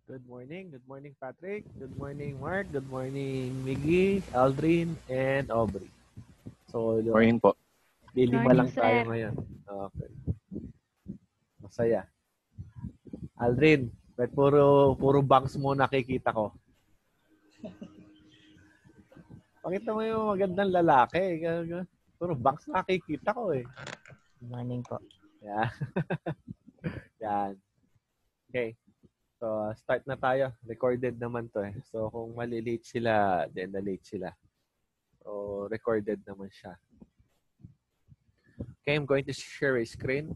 Good morning. Good morning, Patrick. Good morning, Mark. Good morning, Miggy, Aldrin, and Aubrey. So, Morning po. lilima Morning, lang tayo sir. ngayon. Okay. Masaya. Aldrin, may puro bangs mo nakikita ko. Pakita mo yung magandang lalaki. Puro bangs nakikita ko eh. Good morning po. Yan. Yan. Okay. So, start na tayo. Recorded naman to eh. So, kung malilate sila, then na-late sila. So, recorded naman siya. Okay, I'm going to share a screen.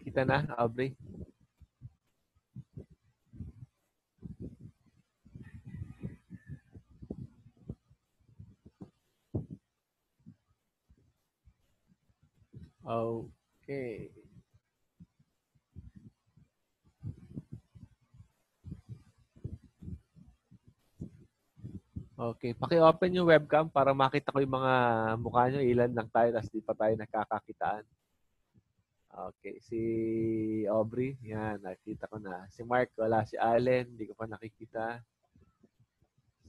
Kita na, Aubrey? Okay. Okay, paki-open yung webcam para makita ko yung mga mukha nyo. Ilan lang tayo, tapos di pa tayo nakakakitaan. Okay, si Aubrey, yan, nakita ko na. Si Mark, wala. Si Allen, hindi ko pa nakikita.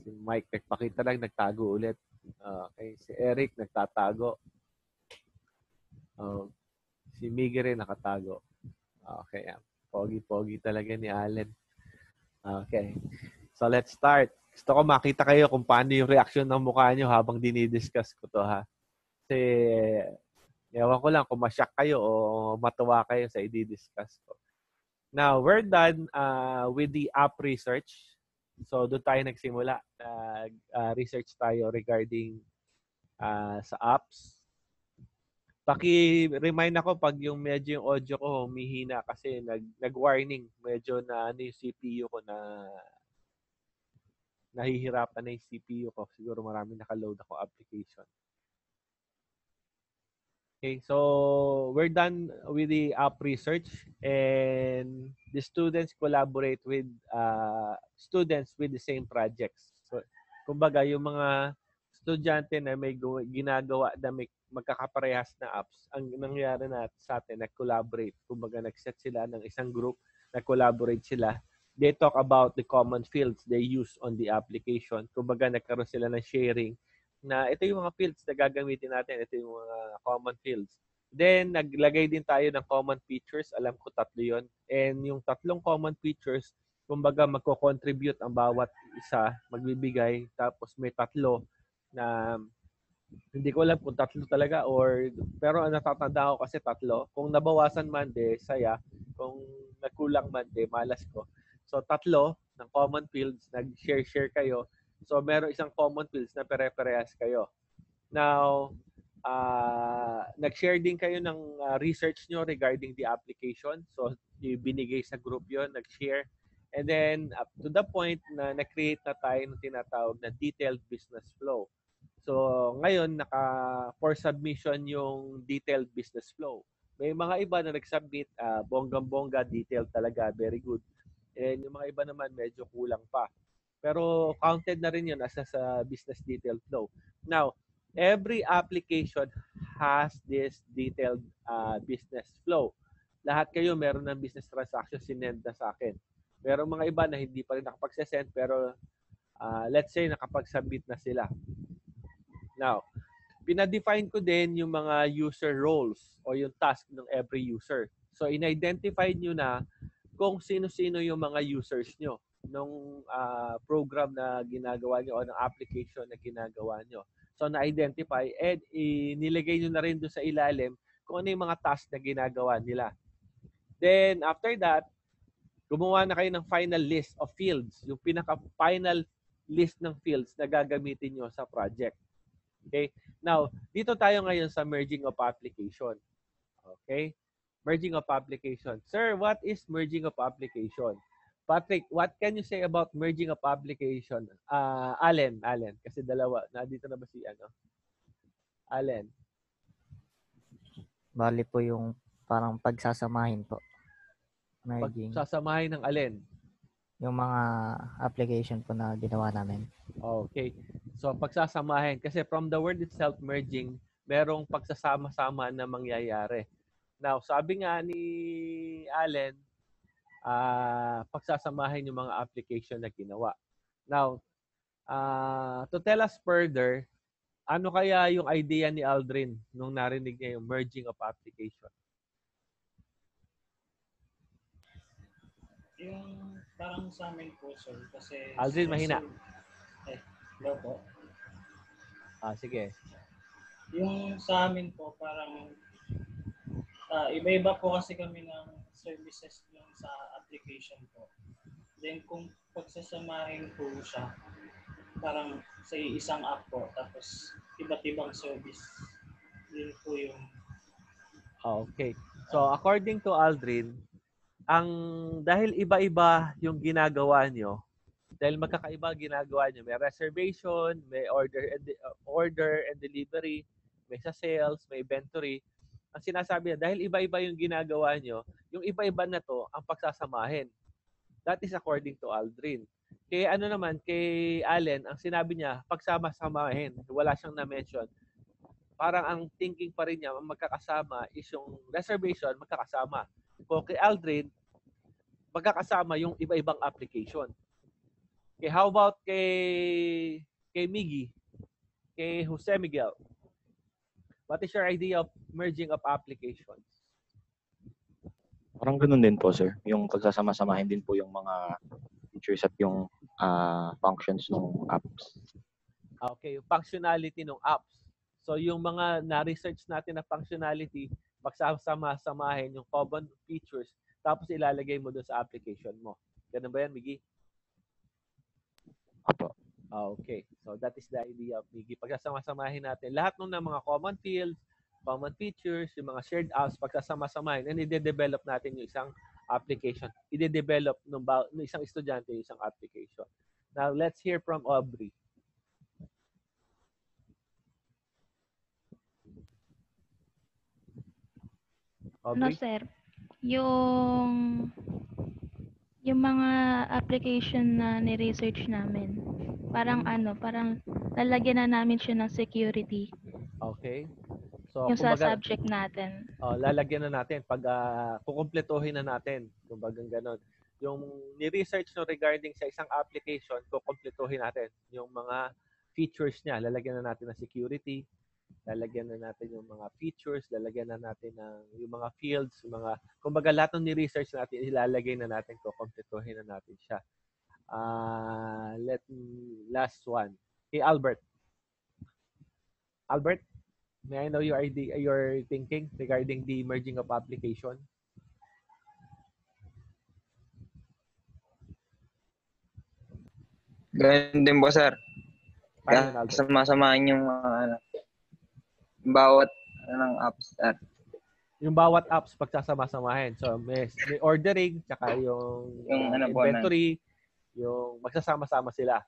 Si Mike, nagpakita lang, nagtago ulit. Okay, si Eric, nagtatago. Si Miggy rin, nakatago. Okay, yan. Pogi-pogi talaga ni Allen. Okay, so let's start. Gusto ko makita kayo kung paano yung reaction ng mukha nyo habang dinidiscuss ko to, ha? Kasi, ewan ko lang kung masyak kayo o matuwa kayo sa i-discuss ko. Now, we're done with the app research. So, doon tayo nagsimula. Research tayo regarding sa apps. Paki-remind ako pag yung medyo yung audio ko humihina kasi nag-warning. Medyo na yung CPU ko na nahihirapan na yung CPU ko. Siguro marami nakaload ako application. Okay, so we're done with the app research and the students collaborate with students with the same projects. So, kumbaga, yung mga estudyante na may ginagawa na may magkakaparehas na apps, ang nangyari na sa atin, nag-collaborate. Kumbaga, nag-set sila ng isang group, nag-collaborate sila. They talk about the common fields they use on the application. Kumbaga, nagkaroon sila ng sharing na ito yung mga fields na gagamitin natin. Ito yung mga common fields. Then, naglagay din tayo ng common features. Alam ko 3 yon. And yung 3 common features, kumbaga magko-contribute ang bawat isa, magbibigay. Tapos may 3 na hindi ko alam kung 3 talaga pero natatanda ko kasi 3. Kung nabawasan man, saya. Kung nagkulang man, malas ko. So, 3 ng common fields, nag-share kayo. So, meron isang common fields na pare-parehas kayo. Now, nag-share din kayo ng research nyo regarding the application. So, binigay sa group yon, nag-share. And then, up to the point na na-create na tayo ng tinatawag na detailed business flow. So, ngayon, for submission yung detailed business flow. May mga iba na nag-submit, bonggang-bongga, detailed talaga, very good. And yung mga iba naman, medyo kulang pa. Pero counted na rin yun as sa business detailed flow. Now, every application has this detailed business flow. Lahat kayo meron ng business transaction sinend na sa akin. Pero mga iba na hindi pa rin nakapag-send pero let's say nakapag-submit na sila. Now, pinadefine ko din yung mga user roles o yung task ng every user. So, in-identify nyo na kung sino-sino yung mga users nyo ng program na ginagawa nyo o ng application na ginagawa nyo. So, na-identify and inilagay nyo na rin doon sa ilalim kung ano yung mga task na ginagawa nila. Then, after that, gumawa na kayo ng final list of fields, yung pinaka-final list ng fields na gagamitin nyo sa project. Okay? Now, dito tayo ngayon sa merging of application. Okay? Merging of application. Sir, what is merging of application? Patrick, what can you say about merging of application? Allen, kasi dalawa. Nandito na ba si Allen? Bali po yung parang pagsasamahin po. Merging. Pagsasamahin ng alin? Yung mga application po na ginawa namin. Okay. So, pagsasamahin. Kasi from the word itself, merging, merong pagsasama-sama na mangyayari. Now, sabi nga ni Allen, pagsasamahin yung mga application na ginawa. Now, to tell us further, ano kaya yung idea ni Aldrin nung narinig niya yung merging of application? Yung parang sa amin po, sir, kasi... Aldrin, mahina. Hello po. Sige. Yung sa amin po, parang iba-iba po kasi kami ng services yung sa application po. Then kung pagsasamahin po siya, parang sa isang app po, tapos iba't ibang service. Yun po yung... Okay. So, according to Aldrin, dahil iba-iba yung ginagawa nyo, dahil magkakaiba ginagawa nyo, may reservation, may order and delivery, may sa sales, may inventory. Ang sinasabi niya, dahil iba-iba yung ginagawa nyo, yung iba-iba na to ang pagsasamahin. That is according to Aldrin. Kay kay Allen, ang sinabi niya, pagsama-samahin. Wala siyang na-mention. Parang ang thinking pa rin niya, ang magkakasama is yung reservation, magkakasama. Kung kay Aldrin, magkakasama yung iba-ibang application. Okay, how about kay Miggy, kay Jose Miguel? What is your idea of merging of applications? Parang ganun din po, sir. Yung pagsasama-samahin din po yung mga features at yung functions ng apps. Okay, yung functionality ng apps. So yung mga na-research natin na functionality, pagsasama-samahin yung common features, tapos ilalagay mo doon sa application mo. Ganun ba yan, Miggy? Apo. Okay. So that is the idea of Miggy. Pagsasama-samahin natin lahat ng mga common fields, common features, yung mga shared apps, pagsasama-samahin, and i-develop natin yung isang application. I-develop ng isang estudyante yung isang application. Now, let's hear from Aubrey. Aubrey? No, sir. Yung mga application na ni-research namin, parang parang lalagyan na namin siya ng security. Okay. So, yung sa subject natin. Lalagyan na natin pag kukumpletuhin na natin, kumbaga gano'n. Yung ni-research no regarding sa isang application, kukumpletuhin natin yung mga features niya. Lalagyan na natin ng security, lalagyan na natin yung mga features, lalagyan na natin yung mga fields, yung mga, kumbaga lahat ng ni-research natin, ilalagay na natin, kukumpletuhin na natin siya. Last one. Hey, Albert. Albert, may I know your idea, your thinking regarding the merging of application? Ganun din po, sir. Sama-samahin yung bawat ng apps. Yung bawat apps pagsasama-samahin. So, may ordering, tsaka yung inventory, yung magsasama-sama sila.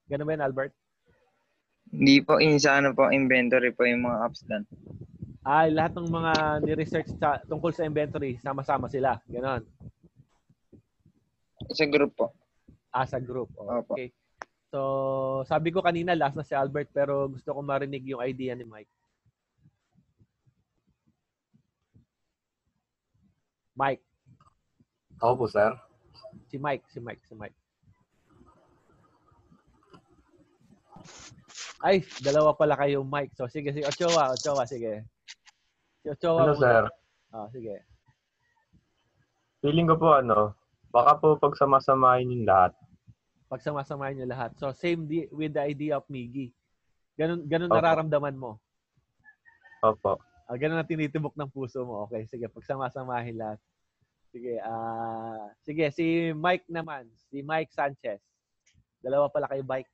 Ganun ba yun, Albert? Hindi po, inventory po yung mga apps doon. Lahat ng mga ni-research tungkol sa inventory, sama-sama sila. Ganon. Sa group po. Sa group. Okay. So, sabi ko kanina, last na si Albert, pero gusto ko marinig yung idea ni Mike. Mike. Ako po, sir. Si Mike. Ay, dalawa pala kayong Mike. So, sige. Ochoa, sige. Si Ochoa. Ano, sir? Sige. Feeling ko po, baka po pagsama-samahin yung lahat. Pagsama-samahin yung lahat. So, same with the idea of Miggy. Ganun Opo. nararamdaman mo? Opo. Ganun ang tinitibok ng puso mo. Okay, sige. Pagsama-samahin lahat. Sige. Sige, si Mike naman. Si Mike Sanchez. Dalawa pala kayo, Mike.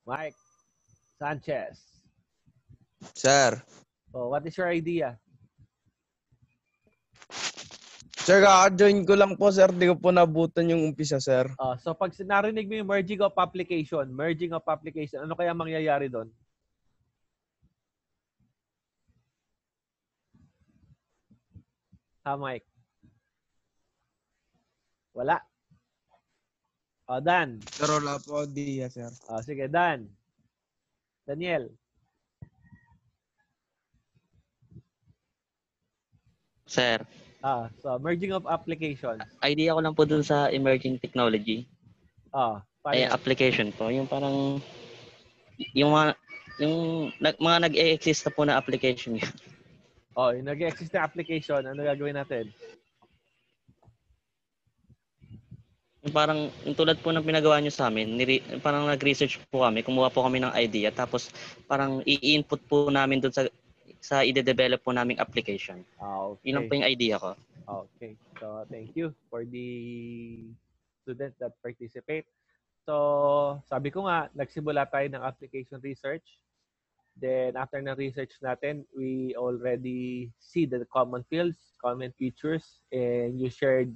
Mike Sanchez. Sir. Oh, what is your idea? Sir, kaka-join ko lang po, sir. Di ko po nabutan yung umpisa, sir. So, pag narinig mo yung merging of application, ano kaya mangyayari doon? Mike? Wala. O, Dan. Sir, wala po idea, sir. O, sige, Dan. Daniel. Sir, So, merging of applications. idea ko lang po dun sa emerging technology. Paano yan? Application po. Yung parang, yung mga nag-e-exist na po na application yun. Yung nag-exist na application, ano gagawin natin? Yung parang, yung tulad po ng pinagawa nyo sa amin, parang nag-research po kami, kumuha po kami ng idea, tapos parang i-input po namin dun sa ide-develop po naming application. Okay. Yun lang po yung idea ko. Okay. So, thank you for the students that participate. So, sabi ko nga, nagsimula tayo ng application research. Then, after ng research natin, we already see the common fields, common features, and you shared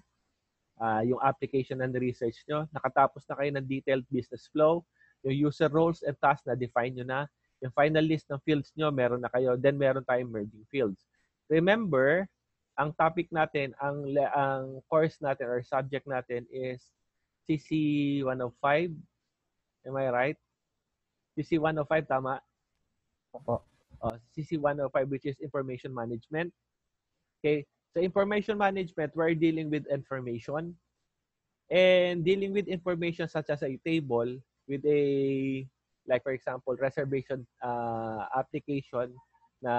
yung application and research nyo. Nakatapos na kayo ng detailed business flow, yung user roles and tasks na define nyo na. Yung final list ng fields nyo, meron na kayo. Then, meron tayong merging fields. Remember, ang topic natin, ang course natin or subject natin is CC 105. Am I right? CC 105, tama? Opo. CC 105, which is information management. Okay. So, information management, we're dealing with information. And dealing with information such as a table with a, like for example, reservation application na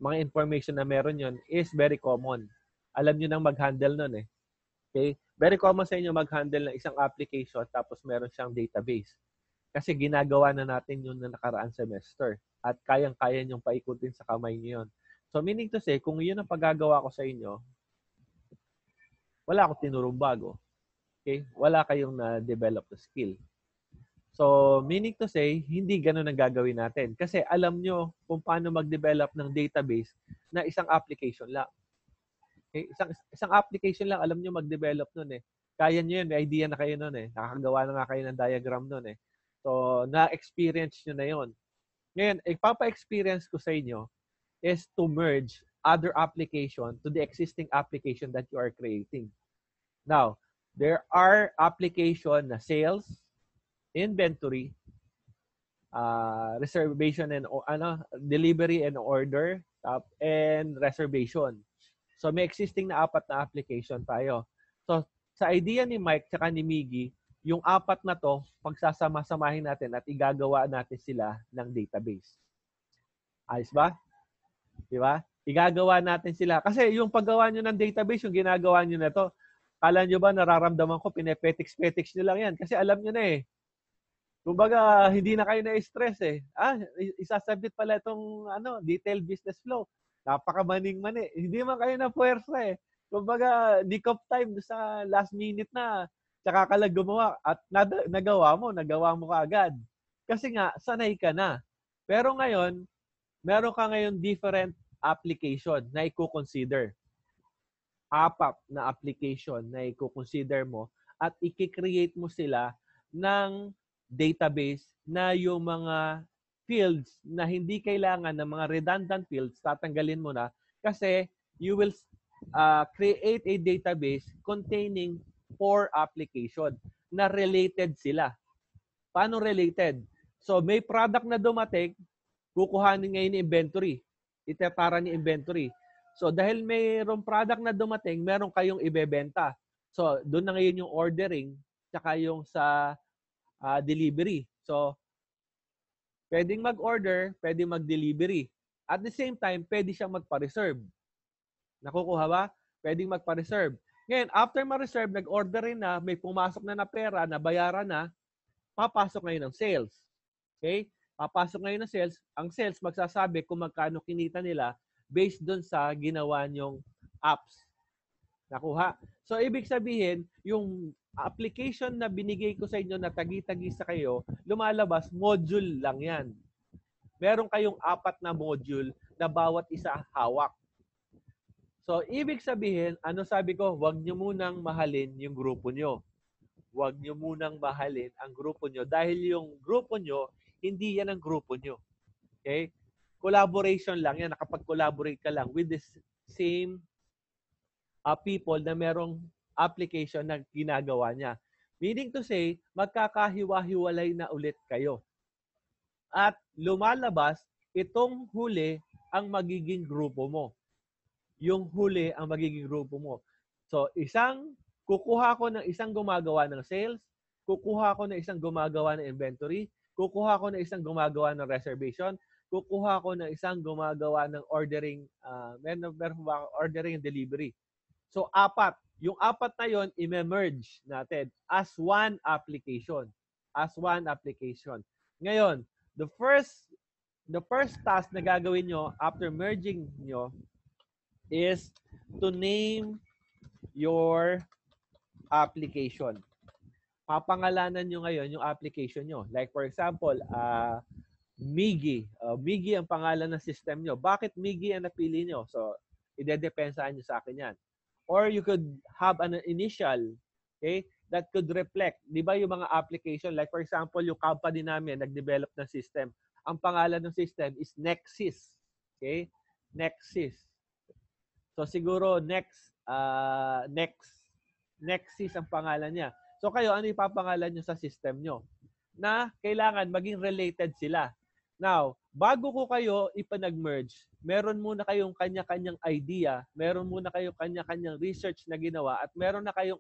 mga information na meron yon is very common. Alam nyo nang mag-handle nun eh. Okay? Very common sa inyo mag-handle ng isang application tapos meron siyang database. Kasi ginagawa na natin yun na nakaraan semester. At kayang-kaya nyong paikutin sa kamay nyo yun. So meaning to say, kung yun ang paggagawa ko sa inyo, wala akong tinurong bago. Okay? Wala kayong na-develop na skill. So, meaning to say, hindi ganun ang gagawin natin. Kasi alam nyo kung paano mag-develop ng database na isang application lang. Okay? Isang application lang, alam nyo mag-develop nun eh. Kaya nyo yun, may idea na kayo nun eh. Nakakagawa na nga kayo ng diagram nun eh. So, na-experience nyo na yun. Ngayon, ipapa-experience ko sa inyo is to merge other application to the existing application that you are creating. Now, there are application na sales, inventory, reservation and delivery and order, and reservation. So may existing na 4 na application tayo. So sa idea ni Mike at ni Miggy, yung 4 na to pagsasama-samahin natin at igagawa natin sila ng database. Ayos ba? Di ba? Igagawa natin sila. Kasi yung paggawa nyo ng database, yung ginagawa nyo na to, kala nyo ba nararamdaman ko, pinepetix-petix nyo lang yan. Kasi alam nyo na eh. Kumbaga, hindi na kayo na-stress eh. Isasabit pala itong detailed business flow. Napakamaning-mani. Hindi man kayo na puwersa eh. Kumbaga, nick of time sa last minute na tsaka ka lang gumawa at nagawa mo kaagad. Kasi nga, sanay ka na. Pero ngayon, meron ka ngayon different application na i-consider. 4 na application na i-consider mo at i-create mo sila ng database na yung mga fields na hindi kailangan ng mga redundant fields, tatanggalin mo na kasi you will create a database containing 4 application na related sila. Paano related? So may product na dumating, kukuhanin ngayon ni inventory. Itetara ni inventory. So dahil mayroong product na dumating, meron kayong ibebenta. So doon na ngayon yung ordering tsaka yung sa delivery. So, pwedeng mag-order, pwedeng mag-delivery. At the same time, pwede siyang magpa-reserve. Nakukuha ba? Pwedeng magpa-reserve. Ngayon, after ma-reserve, nag-order rin na, may pumasok na pera, nabayaran na, papasok ngayon ng sales. Okay? Papasok ngayon ng sales. Ang sales, magsasabi kung magkano kinita nila based dun sa ginawa nyong apps. Nakuha? So, ibig sabihin, yung application na binigay ko sa inyo na tagi-tagi sa kayo, lumalabas, module lang yan. Meron kayong 4 na module na bawat isa hawak. So, ibig sabihin, ano sabi ko, huwag nyo munang mahalin yung grupo nyo. Huwag nyo munang mahalin ang grupo nyo dahil yung grupo nyo, hindi yan ang grupo nyo. Okay? Collaboration lang yan. Nakapag-collaborate ka lang with the same people na merong application na ginagawa niya. Meaning to say, magkakahiwa-hiwalay na ulit kayo. At lumalabas, itong huli ang magiging grupo mo. Yung huli ang magiging grupo mo. So, kukuha ko ng isang gumagawa ng sales, kukuha ko ng isang gumagawa ng inventory, kukuha ko ng isang gumagawa ng reservation, kukuha ko ng isang gumagawa ng ordering, ordering and delivery. So, 4. Yung 4 na yon i-merge natin as one application. As one application. Ngayon, the first task na gagawin nyo after merging nyo is to name your application. Papangalanan nyo ngayon yung application nyo. Like for example, Miggy. Miggy ang pangalan ng system nyo. Bakit Miggy ang napili nyo? So, idedepensahan nyo sa akin yan. Or you could have an initial, okay, that could reflect. Di ba yung mga application, like for example, yung company namin nag-develop ng system. Ang pangalan ng system is Nexus. Okay? Nexus. So siguro Nexus ang pangalan niya. So kayo, ano ipapangalan nyo sa system nyo? Na kailangan maging related sila. Now, bago ko kayo ipanag-merge, meron muna kayong kanya-kanyang idea, meron muna kayong kanya-kanyang research na ginawa, at meron na kayong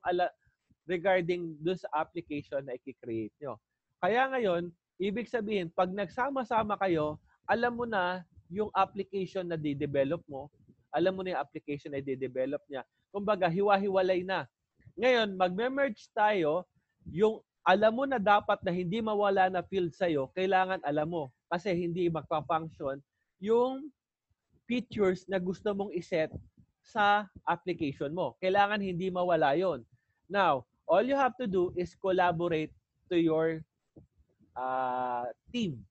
regarding dun sa application na i-create nyo. Kaya ngayon, ibig sabihin, pag nagsama-sama kayo, alam mo na yung application na di-develop mo, alam mo na yung application na di-develop niya. Kumbaga, hiwa-hiwalay na. Ngayon, mag-merge tayo, yung alam mo na dapat na hindi mawala na field sa'yo, kailangan alam mo. Kasi hindi magpa-function yung features na gusto mong iset sa application mo. Kailangan hindi mawala yon. Now, all you have to do is collaborate to your team.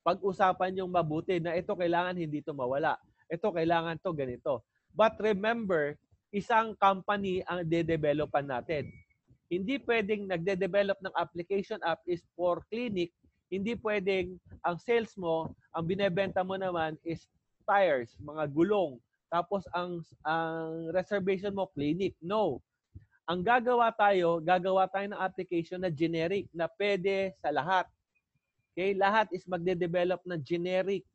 Pag-usapan yung mabuti na ito kailangan hindi ito mawala. Ito kailangan to ganito. But remember, isang company ang de-developan natin. Hindi pwedeng nagde-develop ng application app is for clinic. Hindi pwedeng ang sales mo, ang binebenta mo naman is tires, mga gulong. Tapos ang reservation mo, clinic. No. Ang gagawa tayo ng application na generic na pwede sa lahat. Okay? Lahat is magde-develop ng generic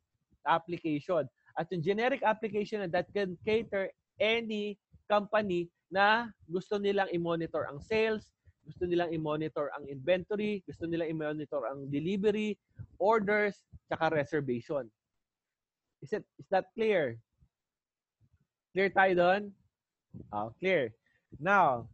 application. At yung generic application that can cater any company na gusto nilang i-monitor ang sales, gusto nilang i-monitor ang inventory, gusto nilang i-monitor ang delivery, orders, tsaka reservation. Is that clear? Clear tayo doon? Clear. Now,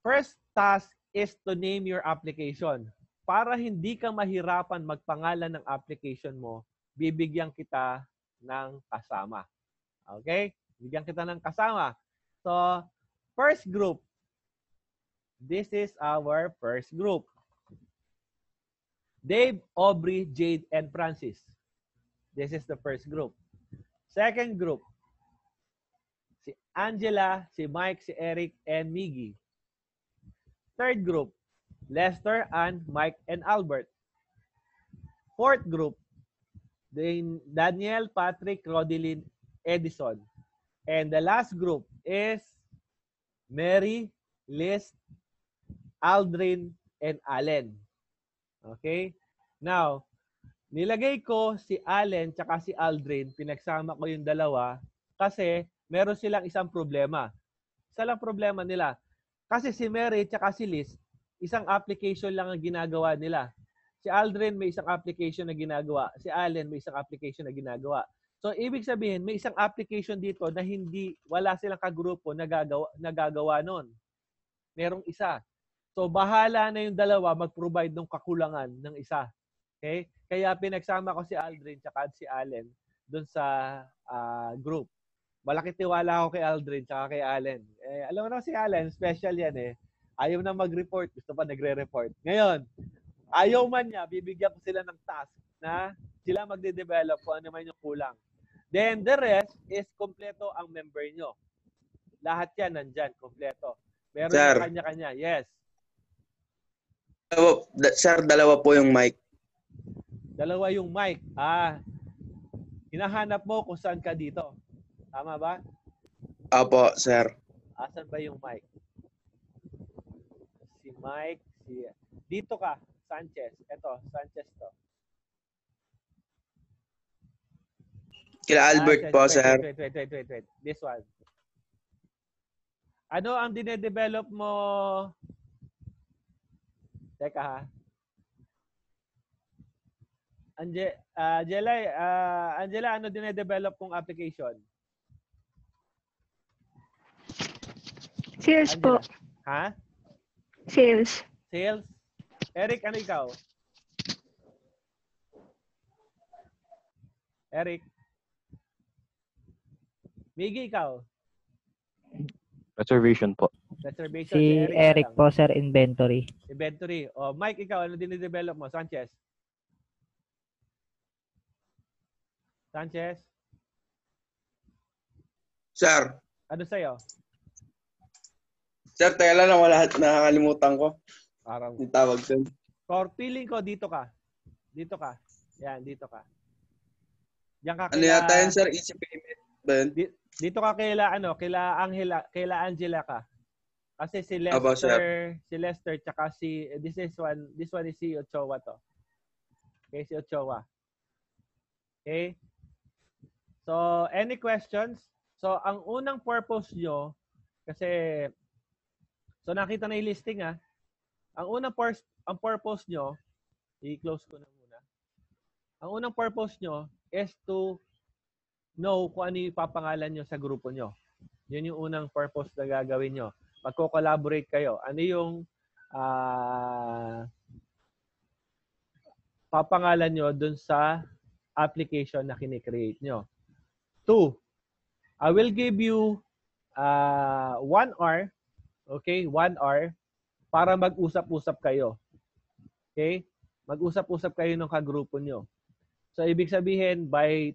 first task is to name your application. Para hindi ka mahirapan magpangalan ng application mo, bibigyan kita ng kasama. Okay? Bigyan kita ng kasama. So, first group. This is our first group. Dave, Aubrey, Jade, and Francis. This is the first group. Second group. Si Angela, si Mike, si Eric, and Miggy. Third group. Lester, Ann, Mike, and Albert. Fourth group. Daniel, Patrick, Rodelyn, Edison. And the last group is Mary, Liz, Aldrin, and Allen. Okay? Now, nilagay ko si Allen tsaka si Aldrin, pinagsama ko yung dalawa kasi meron silang isang problema. Isa lang problema nila. Kasi si Mary tsaka si Liz, isang application lang ang ginagawa nila. Si Aldrin may isang application na ginagawa. Si Allen may isang application na ginagawa. So, ibig sabihin, may isang application dito na wala silang kagrupo na gagawa nun. Merong isa. So, bahala na yung dalawa mag-provide ng kakulangan ng isa. Okay? Kaya pinagsama ko si Aldrin at si Allen dun sa group. Malaki tiwala ako kay Aldrin at kay Allen. Alam mo na si Allen, special yan eh. Ayaw na mag-report, gusto pa nagre-report. Ngayon, ayaw man niya, bibigyan ko sila ng task na sila magde-develop kung ano man yung kulang. Then the rest is kompleto ang member nyo. Lahat yan nandyan, kompleto. Meron yung kanya-kanya. Yes. Sir, dalawa po yung mic. Dalawa yung mic. Hinahanap mo kung saan ka dito. Tama ba? Opo, sir. Asan ba yung mic? Si Mike, dito ka, Sanchez. Ito, Sanchez to. Kila Albert po, sir. Wait. This one. Ano ang dinedevelop mo? Teka ha. Angela, ano dinedevelop kong application? Sales po. Ha? Sales. Sales? Eric, ano ikaw? Eric? Miggy, ikaw? Reservation po. Reservation. Si Eric po, sir, inventory. Inventory. O, Mike, ikaw, ano dinedevelop mo? Sanchez? Sanchez? Sir. Ano sa'yo? Sir, teka lang, nakakalimutan ko. Parang. Yung tawag sir. For feeling ko, dito ka. Dito ka. Yan, dito ka. Diyan ka Ano yata yun, sir? Easy payment ba yun? Dito ka kaila Angela ka. Kasi si Aba, Lester, tsaka this one is si Ochoa to. Okay, si Ochoa. Okay? So, any questions? So, ang unang purpose nyo, kasi, so nakita na yung listing ha. Ang purpose nyo, i-close ko na muna. Ang unang purpose nyo is to know kung ano yung ipapangalan nyo sa grupo nyo. Yun yung unang purpose na gagawin nyo. Magko-collaborate kayo. Ano yung papangalan nyo dun sa application na kinikreate nyo. 2, I will give you 1 hour, okay, 1 hour para mag-usap-usap kayo. Okay? Mag-usap-usap kayo ng kagrupo nyo. So, ibig sabihin, by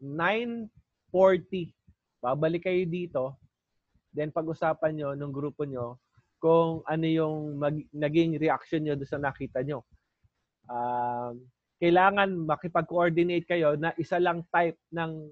9:40, babalik kayo dito, then pag-usapan nyo ng grupo nyo kung ano yung naging reaction nyo doon sa nakita nyo. Kailangan makipag-coordinate kayo na isa lang type ng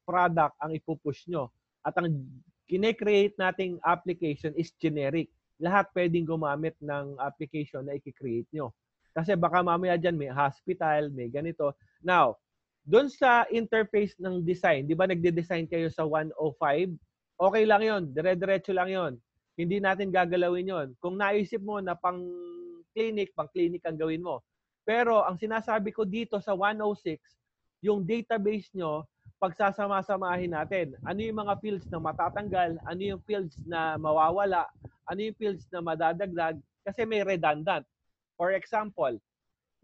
product ang ipupush nyo. At ang kine-create nating application is generic. Lahat pwedeng gumamit ng application na i-create nyo. Kasi baka mamaya dyan may hospital, may ganito. Now, doon sa interface ng design, di ba nagde-design kayo sa 105? Okay lang yon, dire-diretso lang yon. Hindi natin gagalawin yon. Kung naisip mo na pang-clinic ang gawin mo. Pero ang sinasabi ko dito sa 106, yung database nyo, pagsasama-samahin natin. Ano yung mga fields na matatanggal, ano yung fields na mawawala, ano yung fields na madadagdag, kasi may redundant. For example,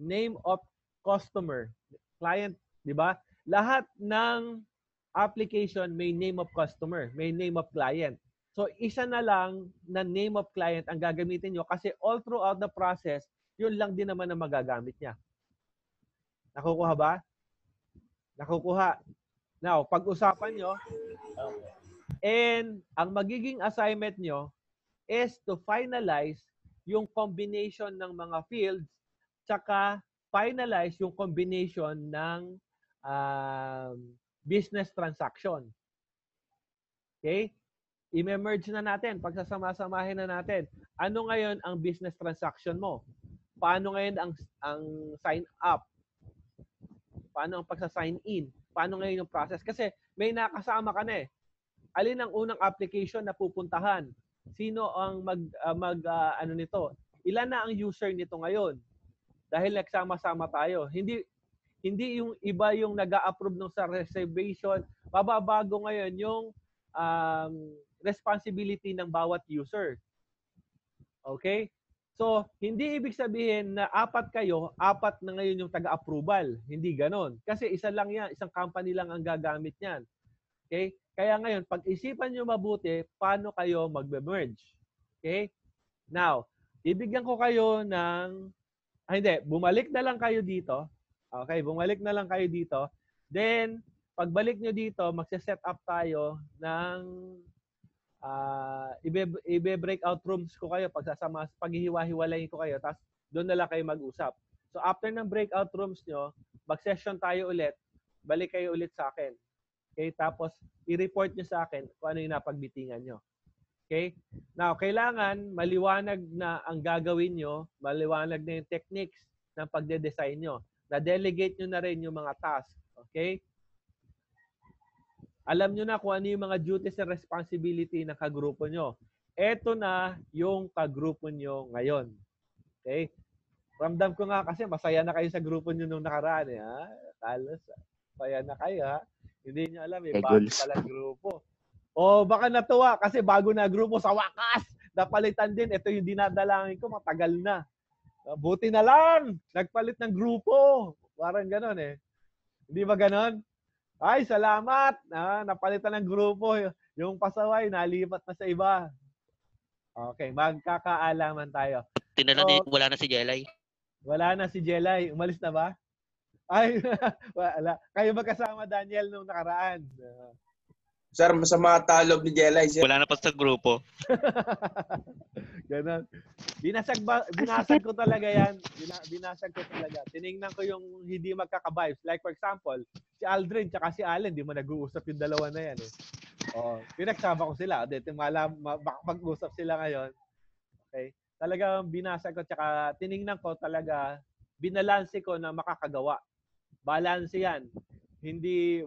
name of customer, client, di ba? Lahat ng application may name of customer, may name of client. So, isa na lang na name of client ang gagamitin nyo kasi all throughout the process, yun lang din naman ang magagamit niya. Nakukuha ba? Nakukuha. Now, pag-usapan nyo, and ang magiging assignment nyo is to finalize yung combination ng mga fields tsaka finalize yung combination ng business transaction. Okay? I-merge na natin. Pagsasama-samahin na natin. Ano ngayon ang business transaction mo? Paano ngayon ang sign up? Paano ang pagsa-sign in? Paano ngayon yung process? Kasi may nakasama ka na eh. Alin ang unang application na pupuntahan? Sino ang ano nito? Ilan na ang user nito ngayon? Dahil nagsama-sama tayo. Hindi yung iba yung nag-a-approve ng sa reservation. Mababago ngayon yung responsibility ng bawat user. Okay? So, hindi ibig sabihin na 4 kayo, 4 na ngayon yung taga-approval. Hindi ganon. Kasi isa lang yan, isang company lang ang gagamit niyan. Okay? Kaya ngayon, pag-isipan nyo mabuti, paano kayo magbe-merge. Okay? Now, ibigyan ko kayo ng, bumalik na lang kayo dito. Okay, bumalik na lang kayo dito. Then, pagbalik nyo dito, magse-set up tayo ng ibe-breakout rooms ko kayo, paghihiwa-hiwalayin ko kayo, tapos doon na lang kayo mag-usap. So, after ng breakout rooms nyo, mag-session tayo ulit, balik kayo ulit sa akin. Okay? Tapos, i-report nyo sa akin kung ano yung napagbitingan nyo. Okay? Now, kailangan maliwanag na ang gagawin nyo, maliwanag na yung techniques ng pagde-design nyo. Na-delegate nyo na rin yung mga tasks. Okay? Alam nyo na kung ano yung mga duties and responsibility ng kagrupo nyo. Ito na yung kagrupo nyo ngayon. Okay? Ramdam ko nga kasi masaya na kayo sa grupo nyo nung nakaraan. Eh, ha? Talos, masaya na kayo. Ha? Hindi nyo alam, bago palang grupo. O baka natuwa kasi bago na grupo sa wakas. Napalitan din. Ito yung dinadalangin ko, matagal na. Buti na lang, nagpalit ng grupo. Parang ganon eh. Hindi ba ganon? Ay, salamat. Napalitan ng grupo. Yung pasaway, nalipat na sa iba. Okay, magkakaalaman tayo. Wala na si Jelay. Wala na si Jelay. Umalis na ba? Ay, wala. Kayo magkasama, Daniel, nung nakaraan. Sir, masama talob ni Jelay. Sir. Wala na pa sa grupo. Ganon. Binasag ko talaga yan. Binasag ko talaga. Tiningnan ko yung hindi magkaka-vibes. Like for example, si Aldrin tsaka si Allen, di mo nag-uusap yung dalawa na yan. Eh. Pinagsama ko sila. Mag-usap sila ngayon. Okay? Talagang binasag ko tsaka tiningnan ko talaga, binalanse ko na makakagawa. Balance yan.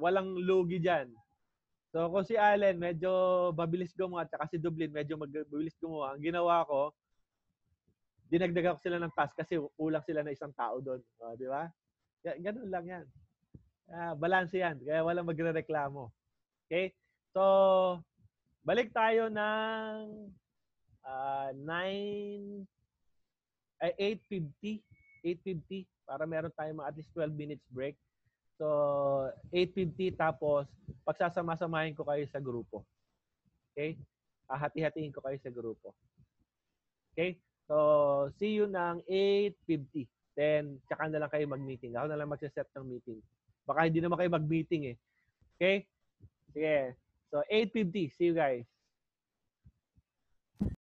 Walang lugi dyan. So, kung si Allen, medyo mabilis gumawa, at si Dublin, medyo mabilis gumawa. Ang ginawa ko, dinagdagan ko sila ng task kasi kulang sila na isang tao doon. Di ba? Ganun lang yan. Balance yan. Kaya walang magre-reklamo. Okay? So, balik tayo ng 8:50 para meron tayong at least 12 minutes break. So, 8:50 tapos pagsasama-samahin ko kayo sa grupo. Okay? Hati-hatiin ko kayo sa grupo. Okay? So, see you ng 8:50. Then, tsaka na lang kayo mag-meeting. Ako na lang magsaset ng meeting. Baka hindi naman kayo mag-meeting eh. Okay? Sige. So, 8:50. See you guys.